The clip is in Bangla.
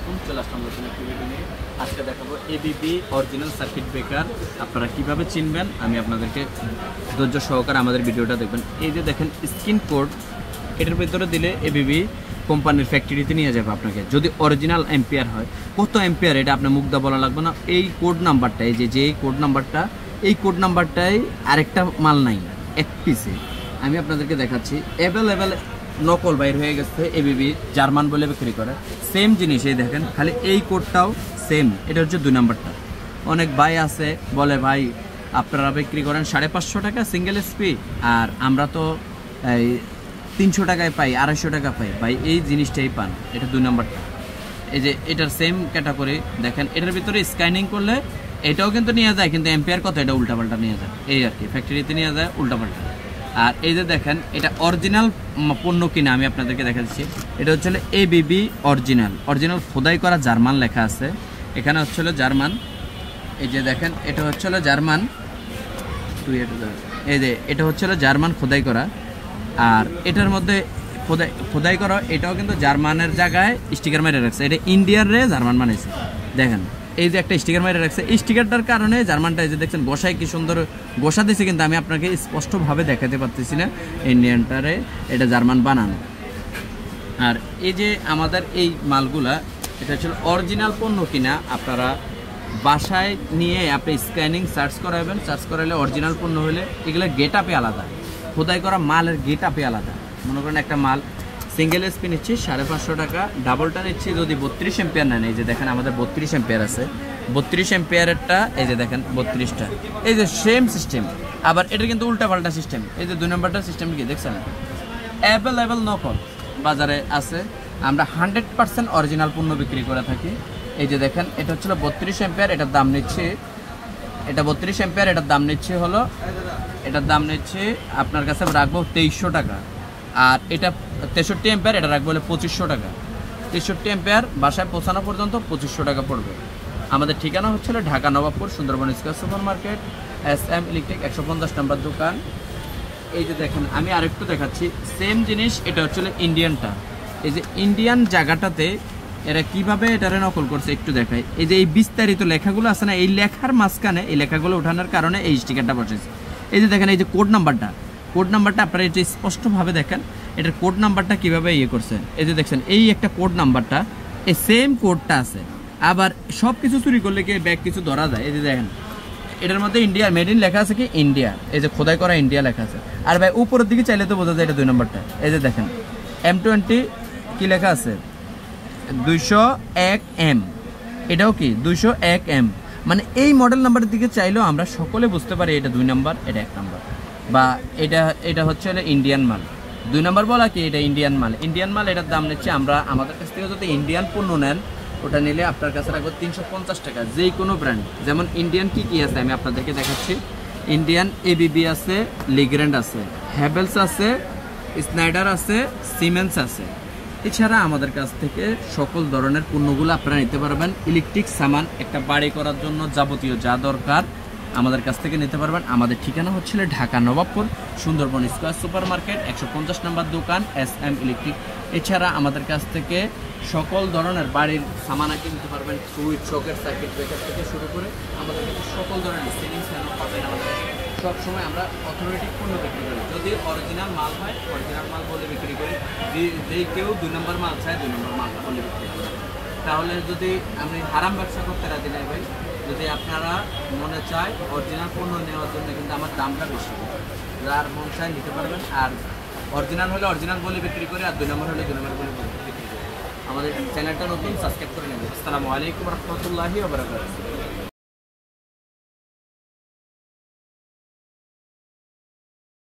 আলাইকুম, চলে আসলাম নতুন একটি ভিডিও নিয়ে। আজকে দেখাবো এবিবি অরিজিনাল সার্কিট ব্রেকার আপনারা কিভাবে চিনবেন। আমি আপনাদেরকে ধৈর্য সহকারে আমাদের ভিডিওটা দেখবেন। এই যে দেখেন স্ক্রিন কোড, এটার ভিতরে দিলে এবিবি কোম্পানির ফ্যাক্টরিতে নিয়ে যাবে আপনাকে। যদি অরিজিনাল এম্পিয়ার হয়, কত এম্পিয়ার এটা আপনার মুগ্ধা বলা লাগবে না। এই কোড নাম্বারটা, এই যে কোড নাম্বারটা, এই কোড নাম্বারটাই আরেকটা মাল নাই এক পিসে। আমি আপনাদেরকে দেখাচ্ছি। অ্যাভেলেবেল নকল বাইর হয়ে গেছে, এবিবি জার্মান বলে বিক্রি করে সেম জিনিস। এই দেখেন, খালি এই কোডটাও সেম। এটা হচ্ছে 2 নাম্বারটা। অনেক ভাই আছে বলে ভাই আপনারা বিক্রি করেন 550 টাকা সিঙ্গেল এসপি, আর আমরা তো এই 300 টাকায় পাই, 250 টাকা পাই। ভাই এই জিনিসটাই পান, এটা 2 নাম্বারটা। এই যে এটার সেম ক্যাটাগরি দেখেন, এটার ভিতরে স্ক্যানিং করলে এটাও কিন্তু নিয়ে যায়, কিন্তু এম্পিয়ার কত এটা উল্টাপাল্টা নিয়ে যায়। এই আর কি, ফ্যাক্টরিতে নিয়ে যায় উল্টাপাল্টা। আর এই যে দেখেন, এটা অরিজিনাল পণ্য কিনা আমি আপনাদেরকে দেখাচ্ছি। এটা হচ্ছে এবিবি অরিজিনাল খোদাই করা জার্মান লেখা আছে। এখানে হচ্ছে জার্মান। এই যে দেখেন, এটা হচ্ছে জার্মান। এই যে এটা হচ্ছে জার্মান খোদাই করা। আর এটার মধ্যে খোদাই করা, এটাও কিন্তু জার্মানের জায়গায় স্টিকার মেরে রাখছে। এটা ইন্ডিয়ার রে জার্মান বানাইছে। দেখেন এই যে একটা স্টিকার মেরে রাখছে, এই স্টিকারটার কারণে জার্মানটা এই যে দেখছেন গোসায় কি সুন্দর গোসা দিয়েছে, কিন্তু আমি আপনাকে স্পষ্টভাবে দেখাতে পারতেছি না ইন্ডিয়ানটারে এটা জার্মান বানানো। আর এই যে আমাদের এই মালগুলা, এটা হচ্ছে অরিজিনাল পণ্য কিনা আপনারা বাসায় নিয়ে আপনি স্ক্যানিং সার্চ করাবেন। সার্চ করালে অরিজিনাল পণ্য হলে এগুলো গেট আপে আলাদা, খোদাই করা মালের গেট আপে আলাদা। মনে করেন একটা মাল সিঙ্গেল এসপি নিচ্ছি 550 টাকা, ডাবলটা নিচ্ছি যদি 32 এম্পিয়ার নেন। এই যে দেখেন আমাদের 32 এম্পিয়ার আছে, 32 এম্পিয়ারেরটা এই যে দেখেন 32টা। এই যে সেম সিস্টেম, আবার এটা কিন্তু উল্টাপাল্টা সিস্টেম। এই যে 2 নম্বরটা সিস্টেম কি দেখছেন, অ্যাভেলেবেল নকল বাজারে আছে। আমরা 100% অরিজিনাল পণ্য বিক্রি করে থাকি। এই যে দেখেন, এটা হচ্ছিল 32 এম্পিয়ার, এটার দাম নিচ্ছে, এটা 32 এম্পিয়ার, এটার দাম নিচ্ছে হলো, এটার দাম নিচ্ছে আপনার কাছে রাখবো 2300 টাকা। আর এটা 63 এম্পিয়ার, এটা রাখবো হলে 2500 টাকা। 63 এম্পিয়ার বাসায় পৌঁছানো পর্যন্ত 2500 টাকা পড়বে। আমাদের ঠিকানা হচ্ছে Dhaka Nawabpur Sundarban square super market, SM electric 150 নম্বর দোকান। এই যে দেখেন, আমি আরেকটু দেখাচ্ছি সেম জিনিস। এটা হচ্ছে ইন্ডিয়ানটা। এই যে ইন্ডিয়ান জায়গাটাতে এরা কিভাবে এটারে নকল করছে একটু দেখাই। এই যে এই বিস্তারিত লেখাগুলো আছে না, এই লেখার মাঝখানে এই লেখাগুলো ওঠানোর কারণে এই স্টিকারটা বসেছে। এই যে দেখেন, এই যে কোড নাম্বারটা আপনারা এটা স্পষ্টভাবে দেখেন, এটার কোড নাম্বারটা কিভাবে ইয়ে করছে। এই যে দেখছেন, এই একটা কোড নাম্বারটা, এই সেম কোডটা আছে। আবার সব কিছু চুরি করলে কি ব্যাগ কিছু ধরা যায়। এই যে দেখেন, এটার মধ্যে ইন্ডিয়া মেড ইন লেখা আছে কি ইন্ডিয়া, এই যে খোদাই করা ইন্ডিয়া লেখা আছে। আর ভাই উপরের দিকে চাইলে তো বোঝা যায় এটা 2 নম্বরটা। এই যে দেখেন M20 কি লেখা আছে, 201M, এটাও কি 201M। মানে এই মডেল নাম্বারের দিকে চাইলেও আমরা সকলে বুঝতে পারি এটা 2 নম্বর, এটা 1 নম্বর, বা এটা হচ্ছে ইন্ডিয়ান মাল। 2 নম্বর বলা কি এটা ইন্ডিয়ান মাল। এটার দাম নিচ্ছে, আমরা আমাদের কাছ থেকে যদি ইন্ডিয়ান পণ্য নেন, ওটা নিলে আপনার কাছে রাখবো 350 টাকা। যেই কোনো ব্র্যান্ড, যেমন ইন্ডিয়ান কি আছে আমি আপনাদেরকে দেখাচ্ছি। ইন্ডিয়ান এবিবি আছে, লিগ্র্যান্ড আছে, হ্যাভেলস আছে, স্নাইডার আছে, সিমেন্স আছে। এছাড়া আমাদের কাছ থেকে সকল ধরনের পণ্যগুলো আপনারা নিতে পারবেন। ইলেকট্রিক সামান একটা বাড়ি করার জন্য যাবতীয় যা দরকার আমাদের কাছ থেকে নিতে পারবেন। আমাদের ঠিকানা হচ্ছিল Dhaka Nawabpur Sundarban square super market 150 নম্বর দোকান, SM ইলেকট্রিক। এছাড়া আমাদের কাছ থেকে সকল ধরনের বাড়ির সামানা কিনতে পারবেন, সুইচ, সকেট, সার্কিট ব্রেকার থেকে শুরু করে আমাদের কাছে সকল ধরনের সিলিং ফ্যান পাবেন। আমাদের সবসময় আমরা অথরিটি পণ্য বিক্রি করি। যদি অরিজিনাল মাল হয় অরিজিনাল মাল বলে বিক্রি করি, যে কেউ 2 নম্বর মাল চায় 2 নম্বর মাল বলে বিক্রি করি। তাহলে যদি আমি হারাম ব্যবসা করতে রাজি নাই ভাই, যদি আপনারা মনে চায় অরিজিনাল পণ্য নেওয়ার জন্য, কিন্তু আমার দামটা বেশি, যার মন চায় নিতে পারবেন। আর অরিজিনাল হলে অরিজিনাল বলে বিক্রি করে, আর 2 নম্বর হলে 2 নম্বর বলে বিক্রি করি। আমাদের চ্যানেলটা নতুন, সাবস্ক্রাইব করে নেবেন। আসসালামু আলাইকুম রহমতুল্লাহি ওয়া বারাকাতুহু।